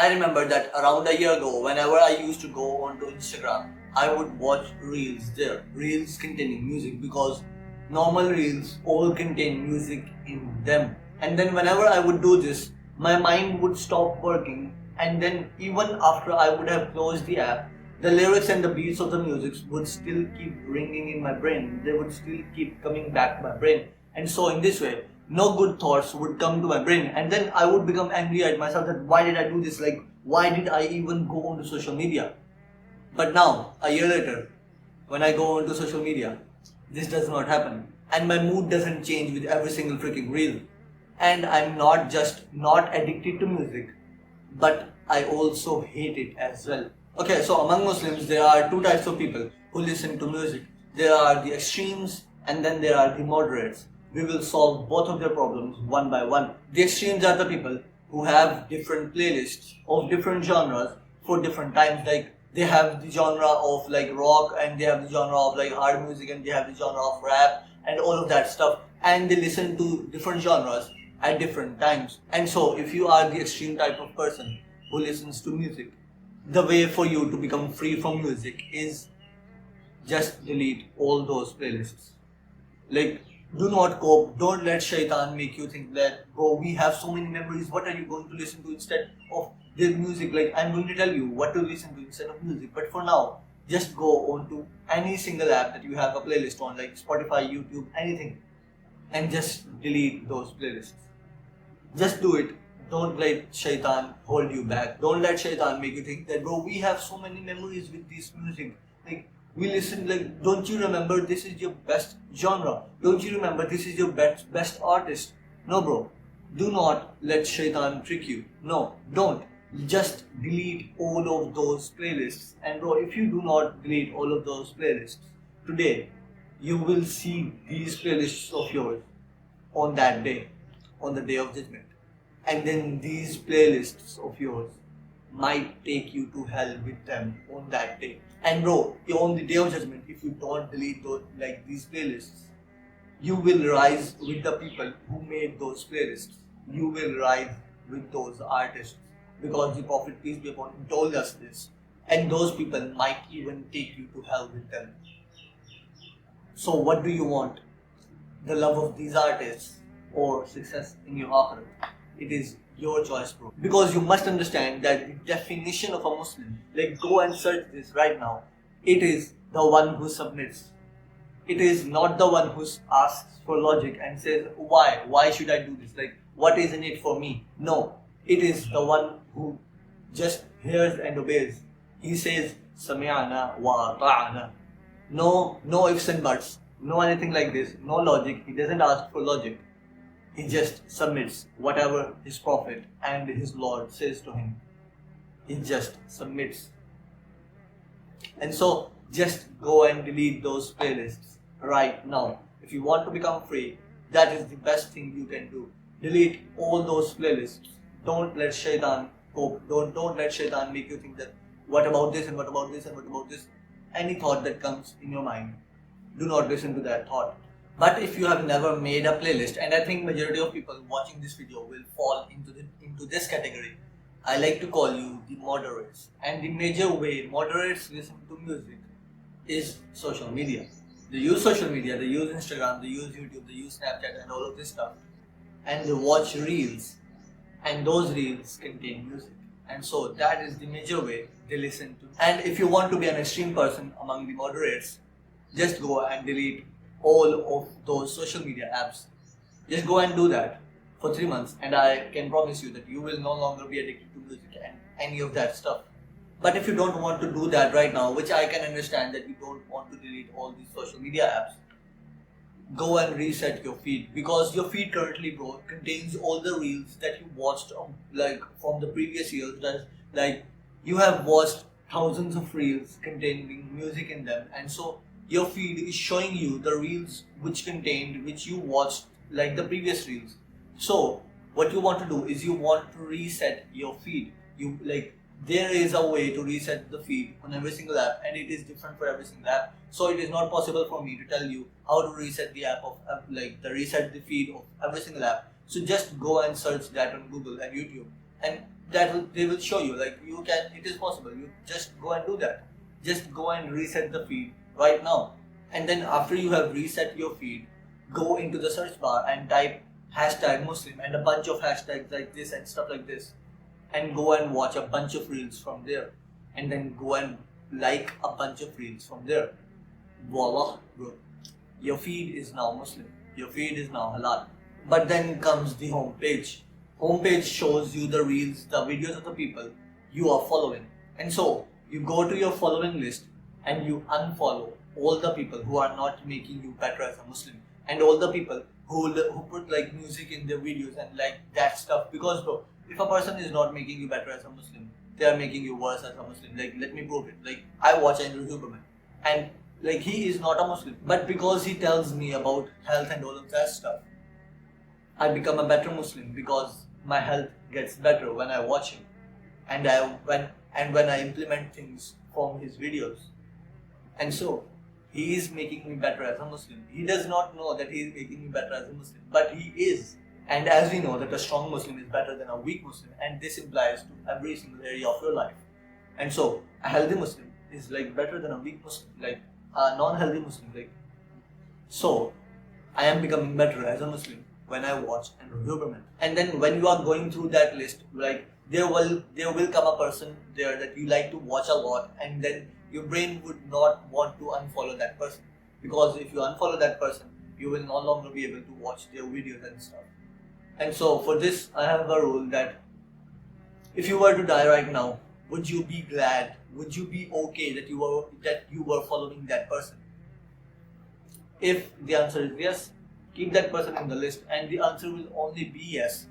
I remember that around a year ago, whenever I used to go onto Instagram, I would watch reels there, reels containing music, because normal reels all contain music in them. And then whenever I would do this, my mind would stop working, and then even after I would have closed the app, the lyrics and the beats of the music would still keep ringing in my brain. They would still keep coming back to my brain. And so in this way, no good thoughts would come to my brain, and then I would become angry at myself that why did I do this? Like, why did I even go onto social media? But now, a year later, when I go onto social media, this does not happen. And my mood doesn't change with every single freaking reel. And I'm not just not addicted to music, but I also hate it as well. Okay, so among Muslims, there are two types of people who listen to music. There are the extremes and then there are the moderates. We will solve both of their problems one by one. The extremes are the people who have different playlists of different genres for different times. Like they have the genre of like rock, and they have the genre of like hard music, and they have the genre of rap and all of that stuff. And they listen to different genres at different times. And so if you are the extreme type of person who listens to music, the way for you to become free from music is just delete all those playlists. Like, do not cope. Don't let shaitan make you think that, bro, we have so many memories. What are you going to listen to instead of this music? Like, I'm going to tell you what to listen to instead of music. But for now, just go on to any single app that you have a playlist on, like Spotify, YouTube, anything, and just delete those playlists. Just do it. Don't let shaitan hold you back. Don't let shaitan make you think that, bro, we have so many memories with this music. Like, we listen, like, don't you remember this is your best genre? Don't you remember this is your best artist? No, bro. Do not let shaitan trick you. No, don't. Just delete all of those playlists. And bro, if you do not delete all of those playlists today, you will see these playlists of yours on that day, on the day of judgment. And then these playlists of yours might take you to hell with them on that day. And bro, on the day of judgment, if you don't delete those, like these playlists, you will rise with the people who made those playlists. You will rise with those artists, because the Prophet, peace be upon him, told us this. And those people might even take you to hell with them. So what do you want? The love of these artists or success in your akhirat? It is your choice, bro. Because you must understand that the definition of a Muslim, like go and search this right now, it is the one who submits. It is not the one who asks for logic and says, why? Why should I do this? Like, what is in it for me? No. It is the one who just hears and obeys. He says, Sami'ana wa ta'ana. No ifs and buts. No anything like this. No logic. He doesn't ask for logic. He just submits whatever his Prophet and his Lord says to him. He just submits. And so, just go and delete those playlists right now. If you want to become free, that is the best thing you can do. Delete all those playlists. Don't let shaitan cope. Don't let shaitan make you think that what about this and what about this and what about this. Any thought that comes in your mind, do not listen to that thought. But if you have never made a playlist, and I think majority of people watching this video will fall into this category, I like to call you the moderates. And the major way moderates listen to music is social media. They use social media, they use Instagram, they use YouTube, they use Snapchat and all of this stuff. And they watch reels, and those reels contain music. And so that is the major way they listen to. And if you want to be an extreme person among the moderates, just go and delete all of those social media apps. Just go and do that for 3 months, and I can promise you that you will no longer be addicted to music and any of that stuff. But if you don't want to do that right now, which I can understand that you don't want to delete all these social media apps, go and reset your feed, because your feed currently, bro, contains all the reels that you watched like from the previous years. That like you have watched thousands of reels containing music in them, and so your feed is showing you the reels which you watched like the previous reels. So what you want to do is you want to reset your feed. There is a way to reset the feed on every single app, and it is different for every single app. So it is not possible for me to tell you how to reset the app of reset the feed of every single app. So just go and search that on Google and YouTube, and they will show you, like, you can, it is possible, you just go and do that. Just go and reset the feed right now, and then after you have reset your feed, go into the search bar and type hashtag Muslim and a bunch of hashtags like this and stuff like this, and go and watch a bunch of reels from there, and then go and like a bunch of reels from there. Voila, bro, your feed is now Muslim, your feed is now halal. But then comes the home page. Home page shows you the reels, the videos of the people you are following. And so you go to your following list and you unfollow all the people who are not making you better as a Muslim, and all the people who put like music in their videos and like that stuff. Because bro, if a person is not making you better as a Muslim, they are making you worse as a Muslim. Like, let me prove it. Like, I watch Andrew Huberman, and like, he is not a Muslim, but because he tells me about health and all of that stuff, I become a better Muslim, because my health gets better when I watch him, and when I implement things from his videos. And so he is making me better as a Muslim. He does not know that he is making me better as a Muslim, but he is. And as we know that a strong Muslim is better than a weak Muslim, and this implies to every single area of your life. And so a healthy Muslim is like better than a weak Muslim, like a non-healthy Muslim. Like, so I am becoming better as a Muslim when I watch Andrew Huberman. And then when you are going through that list, like, there will come a person there that you like to watch a lot, and then your brain would not want to unfollow that person, because if you unfollow that person, you will no longer be able to watch their videos and stuff. And so for this, I have a rule that if you were to die right now, would you be glad? Would you be okay that you were following that person? If the answer is yes, keep that person in the list, and the answer will only be yes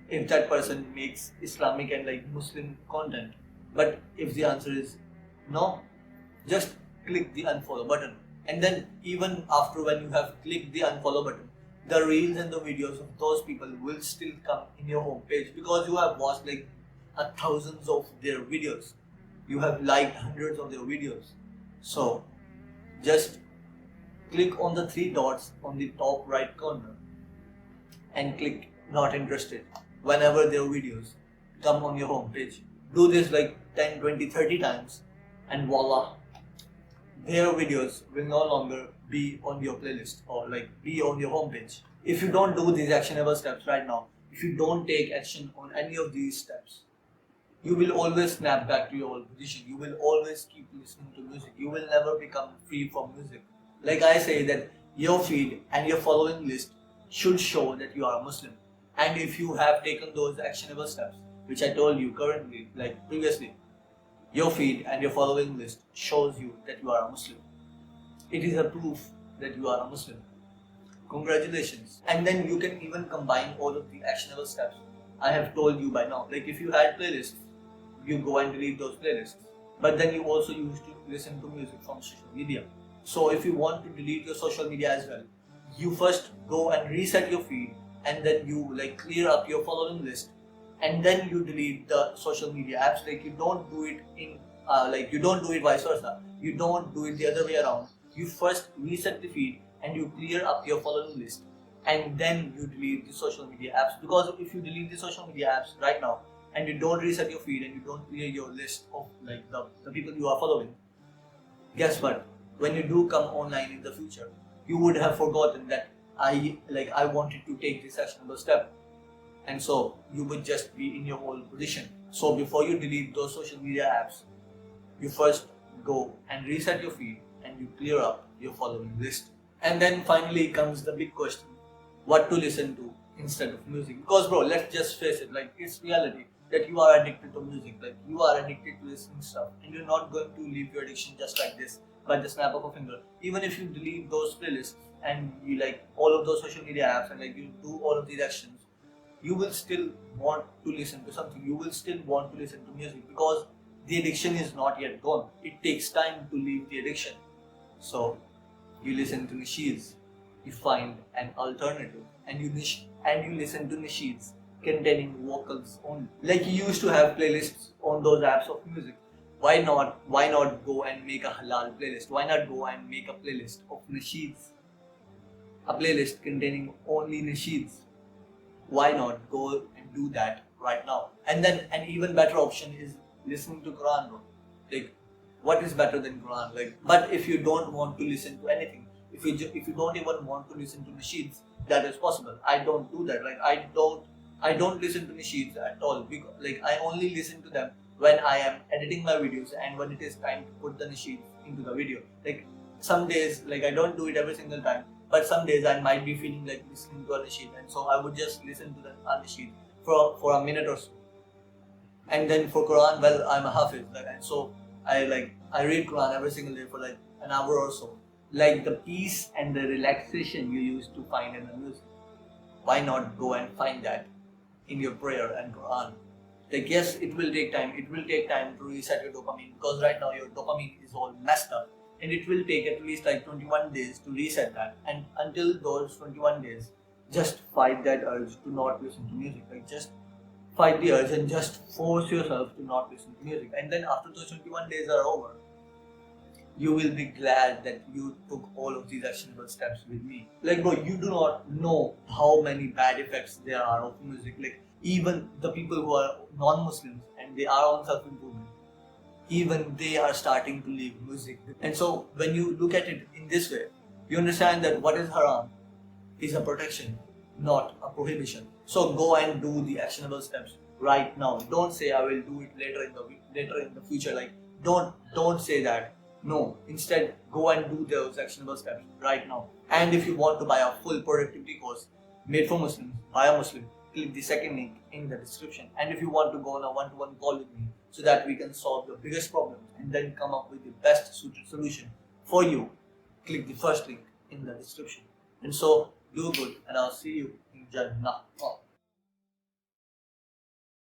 if that person makes Islamic and like Muslim content. But if the answer is no, just click the unfollow button. And then even after when you have clicked the unfollow button, the reels and the videos of those people will still come in your home page, because you have watched like thousands of their videos. You have liked hundreds of their videos. So just click on the three dots on the top right corner and click not interested whenever their videos come on your home page. Do this like 10, 20, 30 times, and voila, their videos will no longer be on your playlist or like be on your homepage. If you don't do these actionable steps right now, if you don't take action on any of these steps, you will always snap back to your old position. You will always keep listening to music. You will never become free from music. Like I say, that your feed and your following list should show that you are a Muslim. And if you have taken those actionable steps, which I told you currently, like previously, your feed and your following list shows you that you are a Muslim. It is a proof that you are a Muslim. Congratulations. And then you can even combine all of the actionable steps I have told you by now. Like, if you had playlists, you go and delete those playlists. But then you also used to listen to music from social media. So if you want to delete your social media as well, you first go and reset your feed, and then you like clear up your following list, and then you delete the social media apps. Like, you don't do it you don't do it vice versa. You don't do it the other way around. You first reset the feed and you clear up your following list, and then you delete the social media apps. Because if you delete the social media apps right now and you don't reset your feed and you don't clear your list of like the people you are following, guess what? When you do come online in the future, you would have forgotten that I wanted to take this actionable step, and so you would just be in your old position. So before you delete those social media apps, you first go and reset your feed and you clear up your following list. And then finally comes the big question: what to listen to instead of music? Because bro, let's just face it, like, it's reality that you are addicted to music. Like, you are addicted to listening stuff, and you're not going to leave your addiction just like this by the snap of a finger. Even if you delete those playlists and you like all of those social media apps and like you do all of these actions, you will still want to listen to something. You will still want to listen to music, because the addiction is not yet gone. It takes time to leave the addiction. So you listen to nasheeds, you find an alternative, and you listen to nasheeds containing vocals only. Like, you used to have playlists on those apps of music. Why not go and make a halal playlist? Why not go and make a playlist of nasheeds? A playlist containing only nasheeds. Why not go and do that right now. And then an even better option is listening to Quran, bro. Like, what is better than Quran? Like, but if you don't want to listen to anything, if you don't even want to listen to nasheeds, that is possible. I don't do that. Like, I don't listen to nasheeds at all, because like I only listen to them when I am editing my videos and when it is time to put the nasheeds into the video. Like, some days, like, I don't do it every single time, but some days I might be feeling like listening to a nasheed, and so I would just listen to the nasheed for a minute or so. And then for Quran, well, I'm a Hafiz, like, and so I read Quran every single day for like an hour or so. Like, the peace and the relaxation you used to find in the music, why not go and find that in your prayer and Quran? Like, yes, it will take time. It will take time to reset your dopamine, because right now your dopamine is all messed up, and it will take at least like 21 days to reset that. And until those 21 days, just fight that urge to not listen to music. Like, just fight the urge and just force yourself to not listen to music. And then after those 21 days are over, you will be glad that you took all of these actionable steps with me. Like, bro, you do not know how many bad effects there are of music. Like, even the people who are non-Muslims and they are on self-improvement, even they are starting to leave music. And so when you look at it in this way, you understand that what is haram is a protection, not a prohibition. So go and do the actionable steps right now. Don't say I will do it later in the future. Like, don't say that. No, instead go and do those actionable steps right now. And if you want to buy a full productivity course made for Muslims by a Muslim, click the second link in the description. And if you want to go on a one-to-one call with me so that we can solve the biggest problems and then come up with the best suited solution for you, click the first link in the description. And so do good, and I'll see you in Jannah.